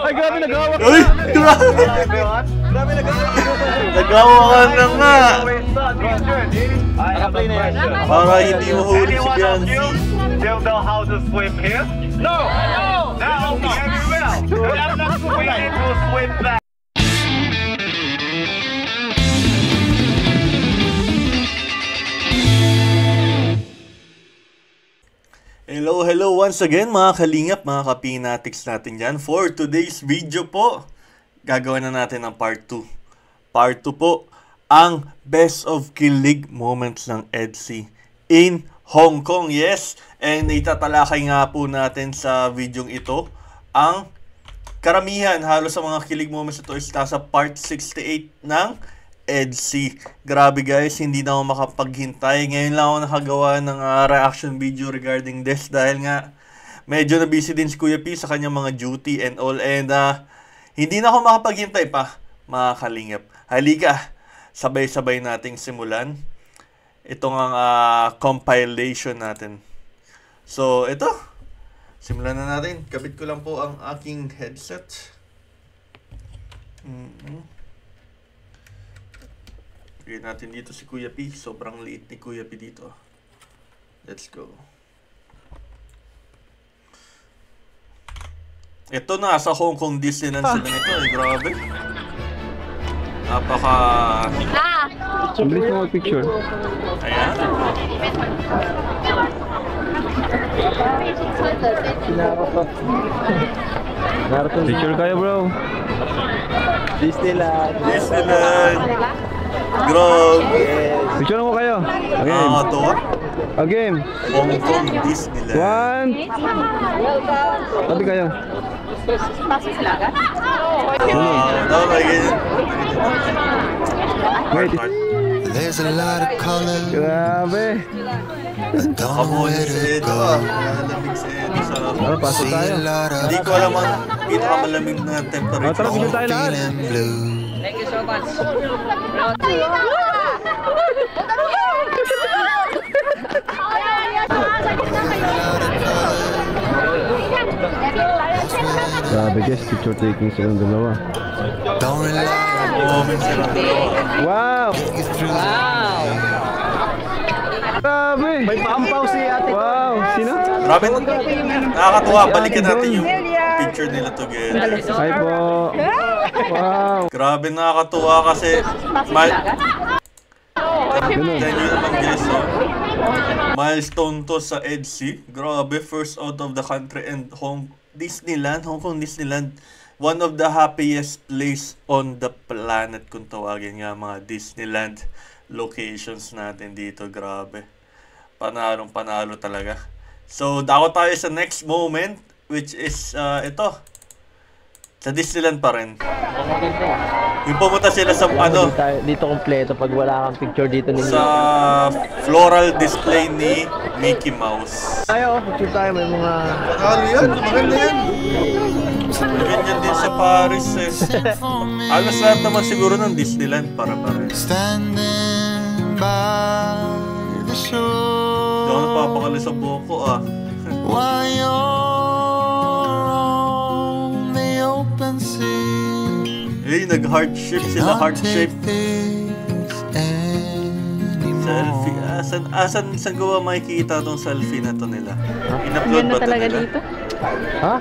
Ay, grabe, nagawa ka. Uy, grabe. Grabe, nagawa ka. Nagawa ka na nga. Nakaplay na yan. Para hindi mahuli si Biancy. Still know how to swim here? No! Now you will! I'm not swimming to swim back! Hello once again mga kalingap, mga kapinatics natin dyan. For today's video po, gagawin na natin ang part 2. Part 2 po, ang best of kilig moments ng EDSI in Hong Kong. Yes, and itatalakay nga po natin sa video ito ang karamihan, halos sa mga kilig moments ito is nasa part 68 ng EDSI. Grabe guys, hindi na ako makapaghintay. Ngayon lang ako nakagawa ng reaction video regarding this dahil nga medyo na busy din si Kuya P sa kanyang mga duty and all, and hindi na ako makapaghintay pa mga kalingap. Halika, sabay-sabay nating simulan itong compilation natin. So ito, simulan na natin. Kabit ko lang po ang aking headset. Bigyan natin dito si Kuya P. Sobrang liit ni Kuya P dito. Let's go. Ito na, sa Hong Kong Disneyland sila nito. Grabe. Napaka... Bilis mo mag-picture. Ayan. Picture kayo, bro. Disneyland. Grabe. Picture mo kayo. Okay. Nakakatawa. Okay. Hong Kong Disneyland. 1. Tabi kayo. Dapat ganyan. Wait. There's a lot of color. Grabe. I don't know where to go. Pasok tayo. Hindi ko alam ang pinakamalamig na temperature. Tara, bigyan tayo lahat. Feeling blue. Thank you so much. Grabe guys, picture taking silang dalawa. Don't rely Moment silang dalawa. Wow! you through. Grabe! May paampaw si ate. Wow! Sino? Grabe, nakakatuwa. Balikan natin yung picture nila together. Hi po! Wow! Grabe, nakakatuwa kasi ganyan naman guys, milestone to sa EDSI. Grabe, first out of the country and Hong Kong Disneyland, one of the happiest place on the planet kung tawagin nga mga Disneyland locations natin dito. Grabe, panalo talaga. So dako tayo sa next moment, which is ito sa Disneyland pa rin. Yung pumunta sila sa dito kompleto pag wala kang picture dito ninyo. sa floral display ni Mickey Mouse. Tayo, picture tayo, may mga Ano yan? Maganda yan. Ganyan din sa Paris eh. Alas lahat naman siguro ng Disneyland para rin. Standing by the Hindi shore. ako napapakali sa buhok ko While you're on the open sea. nag-heart shape sila, heart shape. This Selfie. anymore. Saan gawa makikita tong selfie na to nila? In-upload Yan ba na talaga nila? dito. Ha?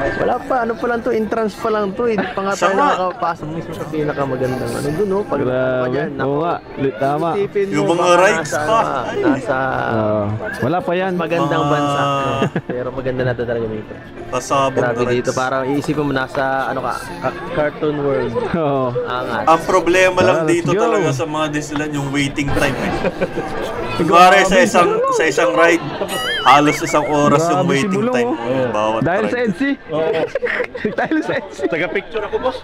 Wala pa, ano pa lang to, entrance pa lang to. Hindi pa nga tayo Sama. nakakapasok mismo sa pinakamagandang ano dun, no? Pag pa Grabe! dyan, Oo nga, tama. isipin Yung mo, mga baka rides pa. Nasa Wala pa yan. magandang Mga- bansa. Pero maganda na to talaga dito. Pasabog na Grabe rides. dito, parang iisipin mo nasa, ano ka, cartoon world. Oo. Angat. Ang problema lang Let's dito go. talaga sa mga Disneyland yung waiting time eh. Kunwari sa isang ride, halos isang oras yung Grabe si waiting Bulong, time. oh. Bawat Dahil sa ride. EDSI? Dahil sa EDSI? Taga-picture ako, boss.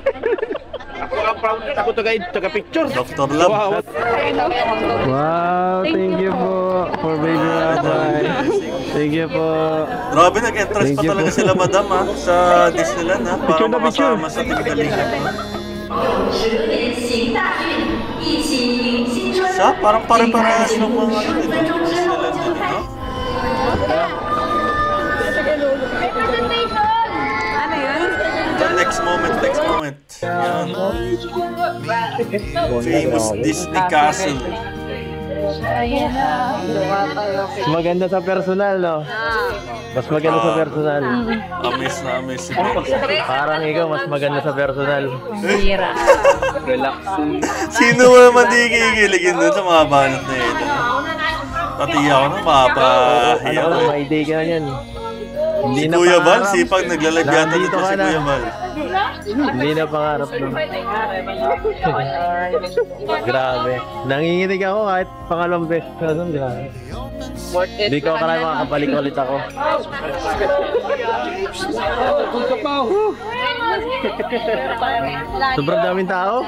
Ako ang proud. Ako taga-picture. Dr. Love. Wow, thank you po for baby Rabay. Thank you po. Grabe, nag-entrance Thank pa you talaga po. sila madam sa Disneyland para Picture na picture. makasama sa tigagalingan. Siya, parang pare-parehas ng mga Disneyland din, no? Ano yun? Flex moment. Yan. Famous Disney Castle. Mas maganda sa personal, no? Mas maganda sa personal. Amis na amis si Benzi. Parang ikaw, mas maganda sa personal. Sino mo naman di kikiligin dun sa mga banat na ito? Pati ako na mapapahiya Ano, ko. may day ka na yan. Si Kuya Val, sipag naglalagyan na dito si Kuya Val. Hindi na pangarap nun. Grabe. Nanginginig ako kahit pangalawang beses na doon. Grabe. Hindi ko akala makakabalik ulit ako. Sobrang daming tao.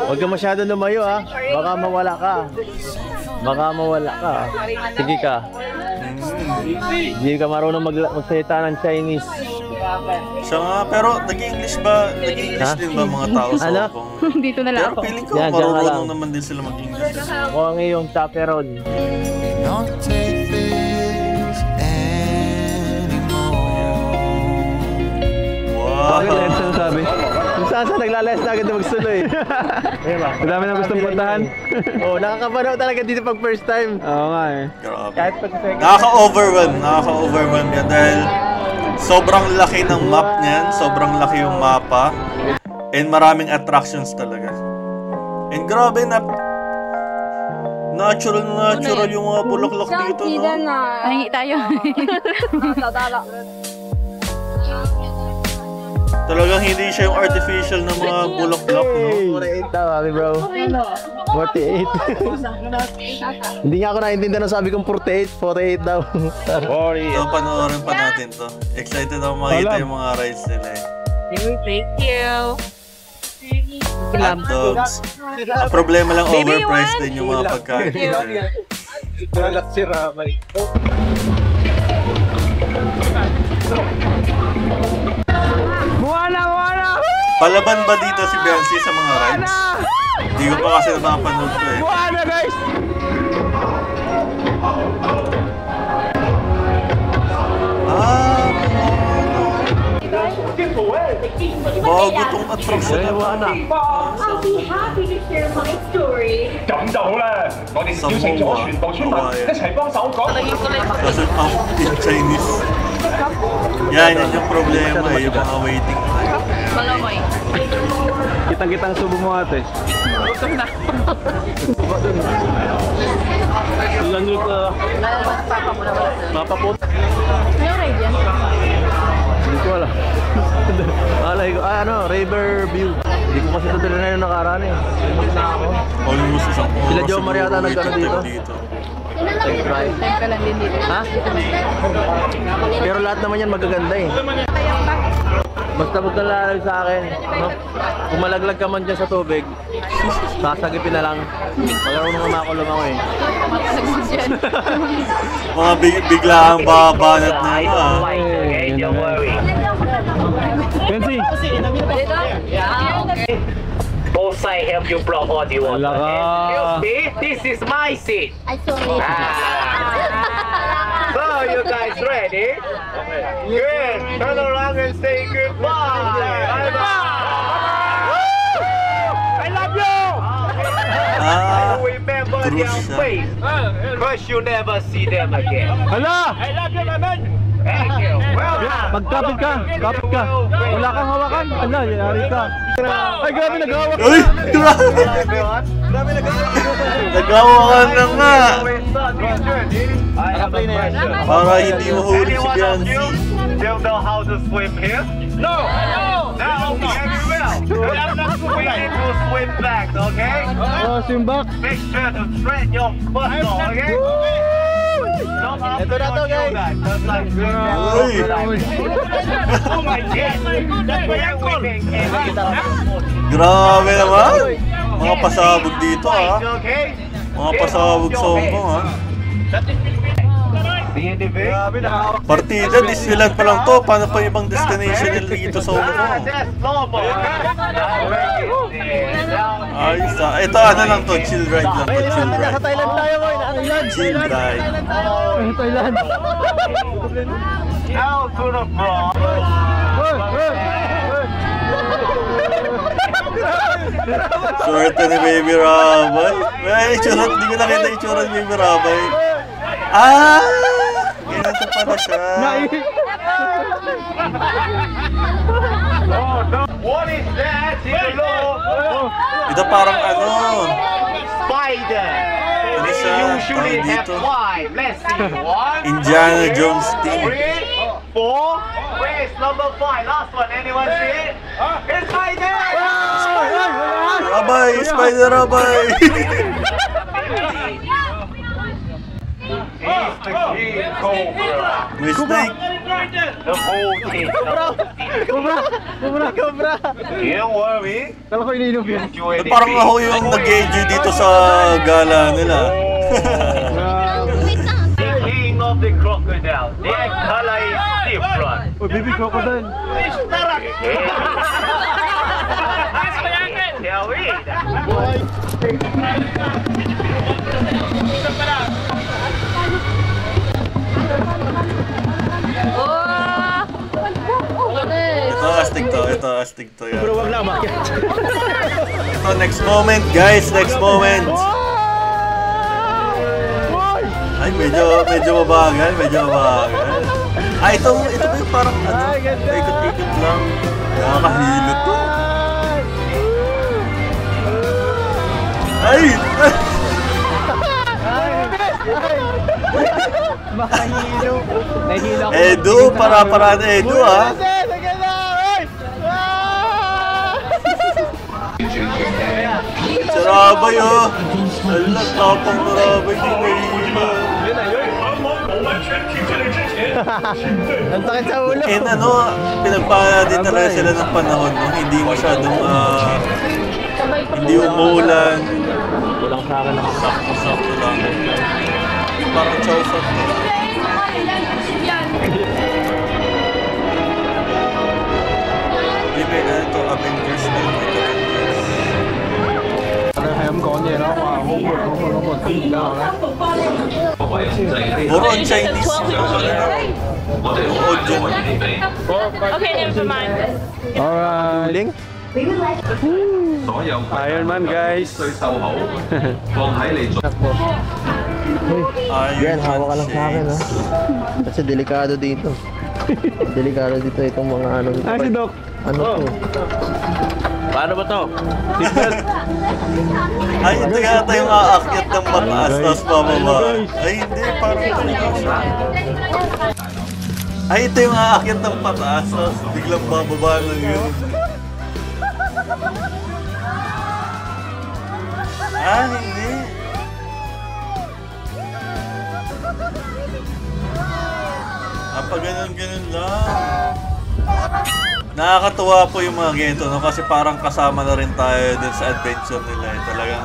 Huwag ka masyado lumayo ha. Baka mawala ka. Sige ka. Hindi ka marunong magsalita ng Chinese. Siya nga, pero nag-English ba? Nag-English din ba mga tao sa Ano? Hong Kong? Dito na lang Pero ako. feeling ko Yan, diyan ka marunong lang. naman din sila mag-English. Ako ang iyong chaperon. Don't take this anymore. Wow! Ano sabi? Kung saan naglalayas na agad na magsuloy. Ang dami na gustong puntahan. Oo, nakakapanaw talaga dito pag first time. Oo nga eh. Grabe. Kahit pag second Nakaka-overwhelm yan dahil sobrang laki ng map niyan, sobrang laki yung mapa, and maraming attractions talaga. And grabe na natural yung mga bulaklak dito, no? Pahingi tayo. Talagang hindi siya yung artificial na mga bulaklak, no? 48 daw, abi bro. 48. Hindi nga ako naintindihan ng sabi kong 48 daw. So, panoorin pa natin to. Excited ako makita yung mga rides nila eh. Thank you. Hot dogs. Ang problema lang, overpriced din yung mga pagkain. Buwana! Palaban ba dito si Benzi sa mga rides? Hindi ko pa kasi napapanood ko eh. Buwana guys! Ah, bago tong attraction na to. I'll be happy to share my story. 咁就好啦，我哋邀請咗全部村民一齊幫手講。 Kasi ang in Chinese. Yan yung problema eh, yung mga waiting time. Malamoy. Kitang-kitang subo mo ate. Lanjut ke Mapaput. Ano ride yan? Hindi ko alam. Alay ko, River View. Hindi ko kasi ito dala na yung nakaraan eh. Almost isang oras. Sila Joe Maria ata siguro nagkano waiting dito? time Thank you, Ryan. Time ka lang din dito. Ha? Pero lahat naman yan magaganda eh. Basta huwag kang lalagay sa akin. No? Kung malaglag ka man dyan sa tubig, sasagipin na lang. Magkaroon ng makulong ako eh. Mga biglaang babanat na yun ah. Benzi! Both sides help you block all you want. Wala ka. Excuse me, this is my seat. I saw it. So you guys ready? Good. Turn around and say goodbye. Bye-bye. I love you. Ah, Remember their Terus, face, cause you never see them again. Hala! I love you, my man. Thank you. Well done. Magkapit ka! Kapit ka! Wala kang hawakan! Hala, yari ka! Ay, grabe nag-hawak! Uy! Grabe! Nagawakan na nga! I have a question. Para hindi mahuli si Anyone of Bianzi. you still know how to swim here? No! No! Now, very well. We are not going to swim back, okay? Oh, simbak! Make sure to straighten your foot, okay? Don't ask Ito na to, me to do guys. that, just like this. Uy! Oh my God! That's why I'm winning. Grabe naman! Mga pasabog dito ah. Okay? Mga pasabog sa Hong Kong ah. The individual. Partida, Disneyland pa lang to. Paano pa yung ibang destination nila dito sa Hong Kong? That's normal. Ayos ah. Ito ano lang to, chill ride lang to, chill Nasa ride. Thailand tayo boy! Nasa Thailand! Chill ride. Thailand! Now to the front. Hey! Hey! Swerte ni Baby Rabay. Ay, itsura, hindi ko nakita yung itsura ni Baby Rabay. Ah! Ganito pala siya. What is that? Ito parang ano. Spider. Ano siya? Usually Tawag have dito. 5. Let's see. 1, Indiana Jones team. 3, 4. Where is number 5? Last one. Anyone see it? It's Spider! Rabay! Spider Rabay! He's the King Cobra. May snake. The whole team. Cobra! Don't worry. Kala ko iniinom yun. Enjoy the Parang team. ako yung nag-enjoy dito sa gala nila. The king of the crocodile. Their color is different. Oh, baby crocodile. Shall we? Ito, astig to. Ito, astig to yan. Pero wag lang makyat. Ito, next moment, guys. Next moment. Ay, medyo mabagal. Medyo mabagal. Ah, ito ba yung parang ano? Ikot-ikot lang. Nakakahilot to. Ay! Makahilo. Nahilo ako. Edu, para na Edu, ha? Si Rabay, oh. Ala, tapang na Rabay. Di mahilo. Ang sakit sa ulo. And ano, pinagpala din talaga sila ng panahon, no? Hindi masyadong, hindi umuulan. Walang sa akin ako. Sakto lang. Parang chow-fat. Di ba, ano to, Avengers na yun, Avengers. Puro ang Chinese. Oo, dyan. Okay, never mind. Alright. Link? Iron Man, guys. Yan, hawak ka lang sa akin, ha? Kasi delikado dito. Delikado dito itong mga ano. Ah, si Doc. Ano to? Paano ba to? Seatbelt? Ay, ito yata yung aakyat ng mataas, tapos bababa. Ay, hindi, parang ganito siya. Ay, ito yung aakyat ng pataas, tapos biglang bababa lang yun. Ah, hindi. Pa ganun lang. Nakakatuwa po yung mga ganito, no? Kasi parang kasama na rin tayo dun sa adventure nila. Talagang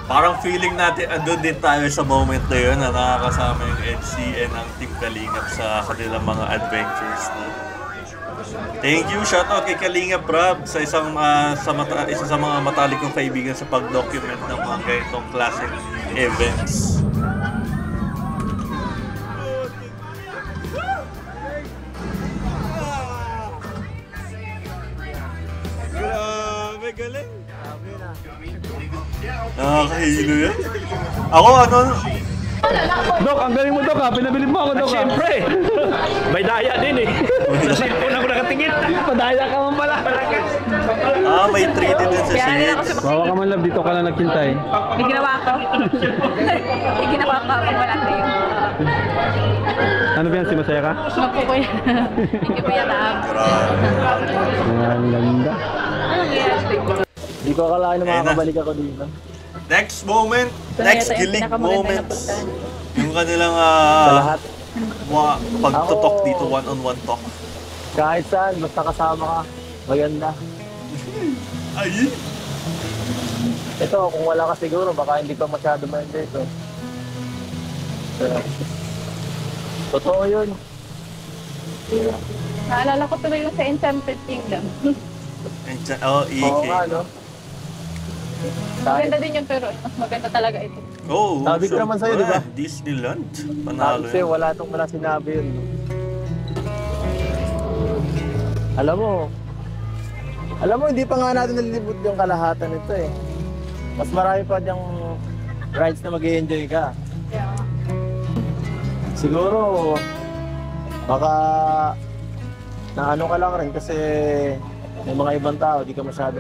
parang feeling natin andun din tayo sa moment na yun na nakakasama yung NC and ang Team Kalingap sa kanilang mga adventures. No? Thank you, shoutout kay Kalingap Rob sa isa sa mga matalik kong kaibigan sa pag-document ng mga ganitong klaseng events. Grabe, galing. Nakakahilo yan. Ako, ano? Dok, ang galing mo, Dok, ha? Pinabili mo ako, Dok, ha? Siyempre. May daya din, eh. Sa cellphone ako nakatingin. Padaya ka man pala. Ah, may 3D din sa shades. Bawa ka man, love. Dito ka lang nagkintay. May ginawa ko. May ginawa ko pag wala kayo. Ano ba yan? Si Masaya ka? Naku ko yan. Hindi ko yan aab. Ang ganda. Hindi ko akalain na Ayun na. makakabalik ako dito. Next moment, next Ito yung kilig pinakamaganda na moments. puntahan. Yung kanilang Sa lahat. pagtutok Ako- dito, one-on-one talk. Kahit saan, basta kasama ka. Maganda. Ay! Ito, kung wala ka siguro, baka hindi ka masyado ma-enjoy ito. Totoo yun. Naalala ko tuloy yung sa Enchanted Kingdom. Oh, Oo nga, EK. no? Maganda din yung pero mas maganda talaga ito. Oh, Sabi ko naman sa'yo, di ba? Disneyland. Panalo Kasi yun. wala sinabi yun. Alam mo, Alam mo, hindi pa nga natin nalilibot yung kalahatan nito eh. Mas marami pa diyang rides na mag-i-enjoy ka. Yeah. Siguro, baka naano ka lang rin kasi may mga ibang tao, di ka masyado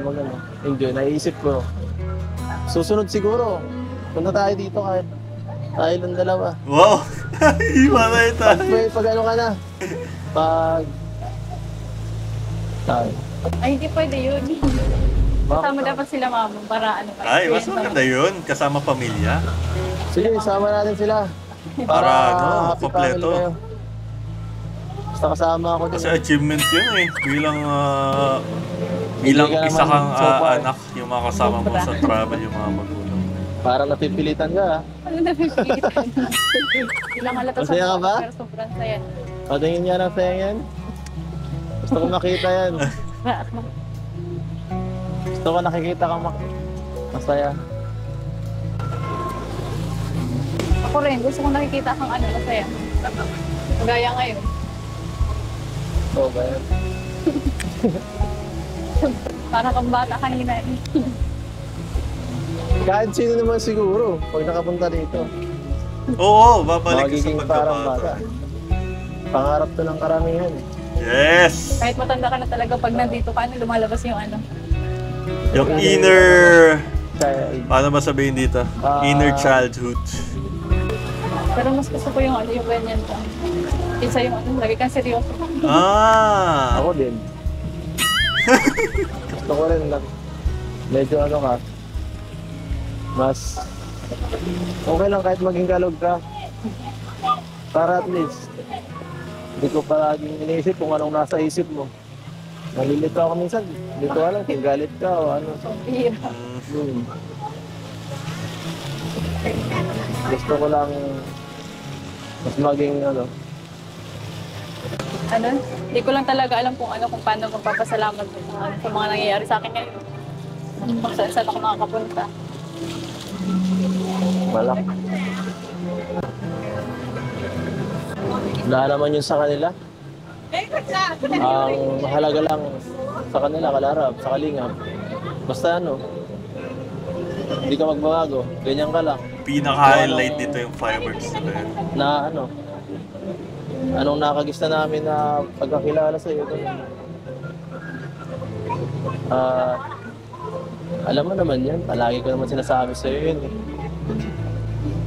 enjoy. Naiisip ko, susunod siguro, punta tayo dito kahit tayo lang dalawa. Wow! Iba na ito. Pag ano ka na, pag... tayo. Ay, hindi pwede yun. Kasama dapat sila mama para ano. Ay, mas maganda yun. Kasama pamilya. Sige, sama natin sila. Para, ano, happy kompleto. family kayo. Basta kasama ako din. Kasi achievement yun eh. Bilang Hindi ka isa naman kang so far. anak, yung mga kasama mo sa travel, yung mga magulang. Parang napipilitan ka. Ano na pipilitan? Ilang halata Masaya ka ba? pero sobrang saya. Patingin niya ng saya yan. Gusto ko makita yan. Gusto ko nakikita kang masaya. Ako rin, gusto kong nakikita kang ano, masaya. Gaya ngayon. Oo ba yan? Parang kang bata kanina eh. Kahit sino naman siguro, pag nakapunta dito, Oo, babalik ka sa magiging parang pagkabata. bata. Pangarap to ng karamihan eh. Yes! Kahit matanda ka na talaga, pag nandito ka, ano, lumalabas yung ano. Yung inner... Child. Paano ba sabihin dito? Inner childhood. Pero mas gusto ko yung ano, yung ganyan ko. Isa yung ano, lagi kang seryoso. Ah! Ako din. Gusto ko rin lang. Medyo ano ka. Mas okay lang kahit maging galog ka. Para at least hindi ko palaging iniisip kung anong nasa isip mo. Nalilito ako minsan. Hindi ko alam kung galit ka o ano. Hira. Gusto ko lang mas maging ano. Ano? Hindi ko lang talaga alam kung ano, kung paano magpapasalamat sa mga nangyayari sa akin ngayon. Kung saan ako makakapunta. Malak. Wala naman yun sa kanila. Ang mahalaga lang sa kanila, kalarap, sa kalingap. Basta ano, hindi ka magbabago, ganyan ka lang. Pinaka-highlight dito yung fireworks nila yun. Na ano, anong nakagista namin na pagkakilala sa iyo. Alam mo naman yan, palagi ko naman sinasabi sa iyo yun.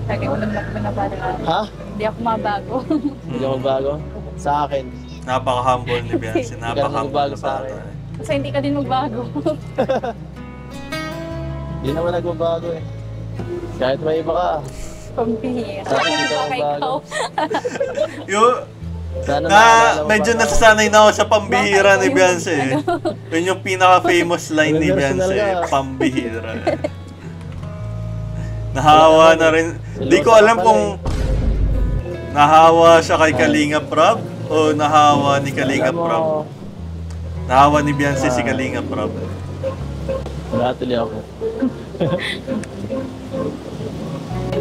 Lagi ko lang nabago. Ha? Hindi ako mabago. Hindi ka magbago? Sa akin. Napaka-humble ni Biancy. Hindi ka Napaka-humble nagbabago na sa bata. akin. Kasi hindi ka din magbago. Hindi naman nagbabago eh. Kahit may iba ka, Pambihira. sa akin hindi ka Baka magbago. ikaw. Sana naalala mo Medyo pa. nasasanay na ako sa pambihira ni Biancy eh. Yun yung pinaka-famous line ni Personal Biancy, ka. pambihira. Nahawa na rin. Di ko alam kung nahawa siya kay Kalinga Prab o nahawa ni Kalinga Alam mo, Prab. Nahawa ni Biancy si Kalinga Prab. natuloy ako.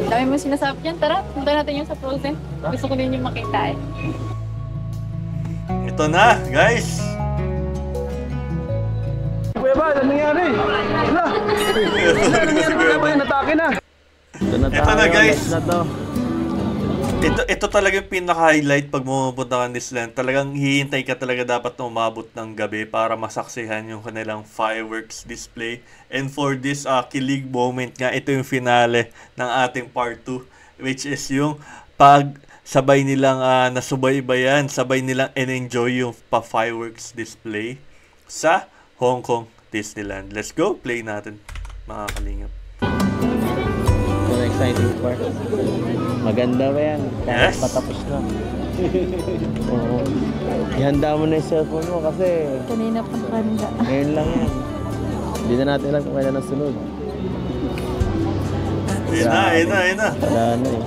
Dami mo sinasabi yan. Tara, punta natin yung sa Frozen. Gusto ko din yung makita eh. Ito na, guys. Kuya ba, ano nangyari? Wala. Ano nangyari? Kuya ba, natake na. Ito na Ito na, guys. next na to. Ito talaga yung pinaka-highlight pag pumunta ka ng Disneyland. Talagang hihintay ka talaga dapat na umabot ng gabi para masaksihan yung kanilang fireworks display. And for this kilig moment nga, ito yung finale ng ating part 2. Which is yung pag sabay nilang nasubaybayan, sabay nilang enjoy yung pa-fireworks display sa Hong Kong Disneyland. Let's go, play natin mga kalingap. Ito na exciting part. Maganda ba yan? Kahit Yes. patapos na. Oo. Ihanda mo na yung cellphone mo kasi Kanina pa handa. ngayon lang yan. Hindi na natin alam kung kailan ang sunod. Ayun na. Wala na eh.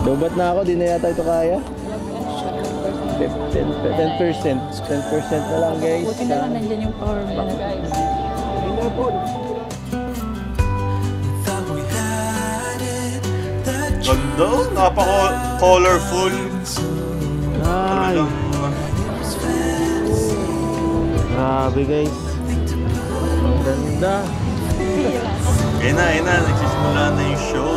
Lobat na ako, di na yata ito kaya. 10% na lang guys. Buti na lang nandyan yung power bank. Ganda, napaka-colorful. Ay, Talagang grabe guys. Ganda. Ayun na, nagsisimula na yung show.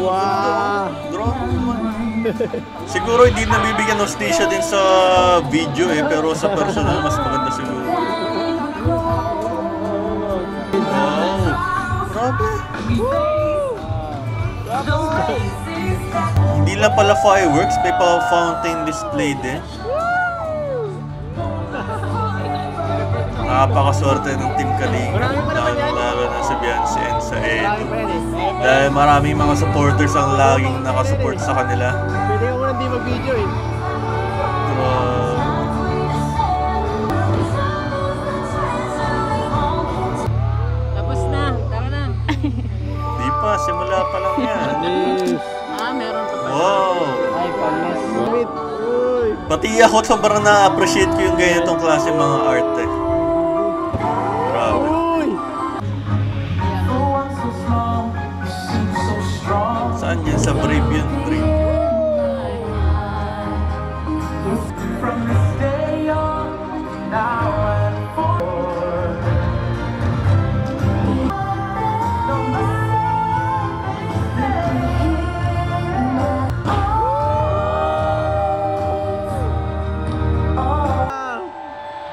Wow! Grabe naman. Siguro hindi nabibigyan hostisya din sa video pero sa personal mas maganda siguro. Wow! Grabe! Hindi lang pala fireworks, may pa fountain display din. Napakaswerte ng Team Kalinga, lalo na si Beyonce and sa Edo. Dahil maraming mga supporters ang laging nakasupport sa kanila. Pwede ka muna hindi mag-video eh. Tapos na, tara na. Di pa, simula pa lang yan. Meron pa pa. Wow! Wait, uy. Pati ako sobrang na-appreciate ko yung ganitong klase mga art eh. Grabe. Uy! Saan yan? Sa Brave yun, Brave.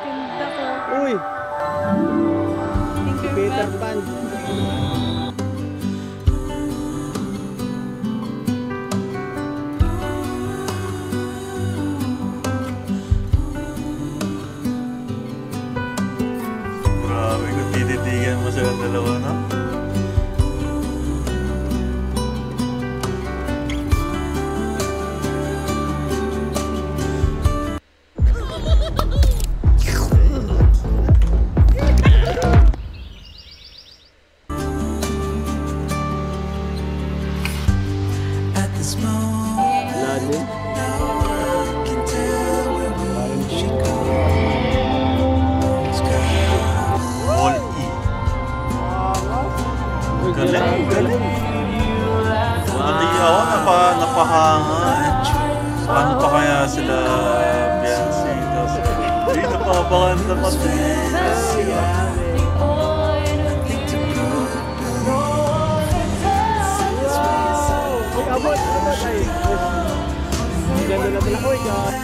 Ganda ko. Uy! Peter Pan. Grabe kung tititigan mo silang dalawa, no? Lalim. All E. Galing, galing. Pati ako napahanga eh. Paano pa kaya sila Beyonce? Tapos, hindi napapakanta pati. Uy, abot ay. Ang ganda na pala. Uy, God.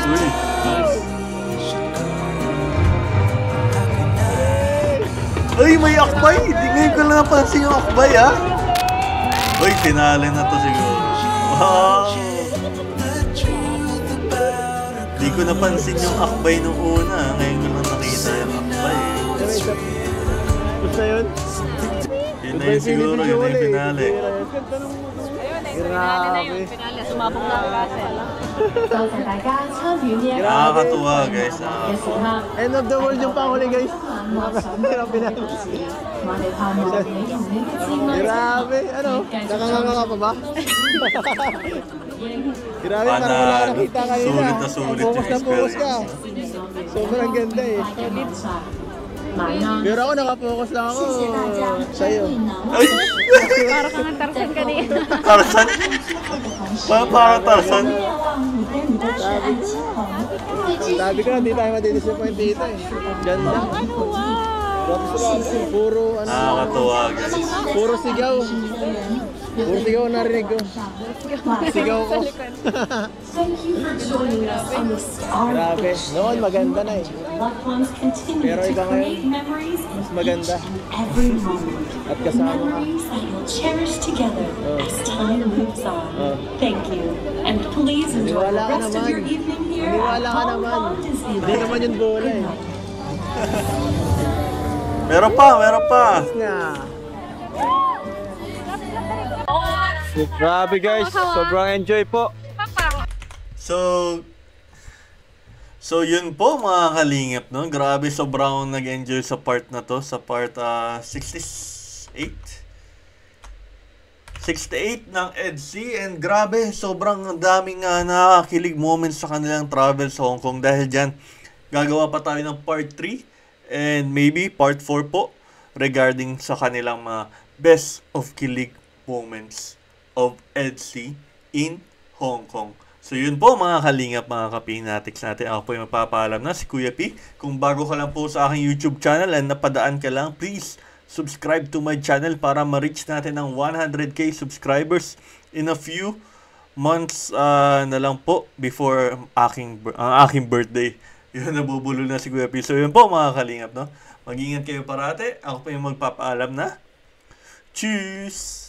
Uy, nice. Uy, may akbay! Di ngayon ko lang napansin yung akbay, ha? Uy, tinali na to siguro. Wow! Di ko napansin yung akbay nung una. Ngayon ko lang nakita yung akbay. Basta yun? Yun na yun siguro, yun na yung finale. Ayun, finale na yun. Finale, sumabog na ang Russell. Nakakatuwa, guys. Nakakatuwa. End of the world yung panghuli, guys. Hirap pinali. Grabe, ano? Nakanganga ka pa ba? Grabe, parang wala ka nakita kanina. Sulit na sulit yung Focus na focus ka. experience. Sobrang ganda eh. Pero ako nakapokus lang ako sa'yo. Ay! Para kang ang Tarzan kanina. Tarzan? Parang Tarzan? Sabi ko, hindi tayo madidisappoint dito eh. Ganda. Puro ano. Nakakatuwa, guys. Puro sigaw. Puro sigaw narinig ko. Sigaw ko. Thank you for joining us on the Star Grabe. Noon, maganda na eh. Loved ones continue Pero to iba create ngayon, memories mas maganda. every moment. At kasama ka. Memories that you'll cherish together as time moves on. Thank you. And please enjoy the Maniwala ka rest of naman. your evening here Maniwala at ka Hong naman. Kong Disneyland. Hindi naman yung bola eh. Meron pa, meron pa. Nga. Grabe guys, sobrang enjoy po. So yun po mga kalingap, no? Grabe, sobrang nag-enjoy sa part na to, sa part 68 ng EDC, and grabe, sobrang daming nakakilig moments sa kanilang travel sa Hong Kong. Dahil dyan, gagawa pa tayo ng part 3 and maybe part 4 po regarding sa kanilang mga best of kilig moments of EDC in Hong Kong. So yun po mga kalingap, mga kapinatics natin. Ako po yung magpapaalam na, si Kuya P. Kung bago ka lang po sa aking YouTube channel and napadaan ka lang, please subscribe to my channel para ma-reach natin ang 100k subscribers in a few months na lang po before aking birthday. Yun, nabubulo na si Kuya P. So yun po mga kalingap, no? Mag-ingat kayo parate. Ako po yung magpapaalam na. Cheers!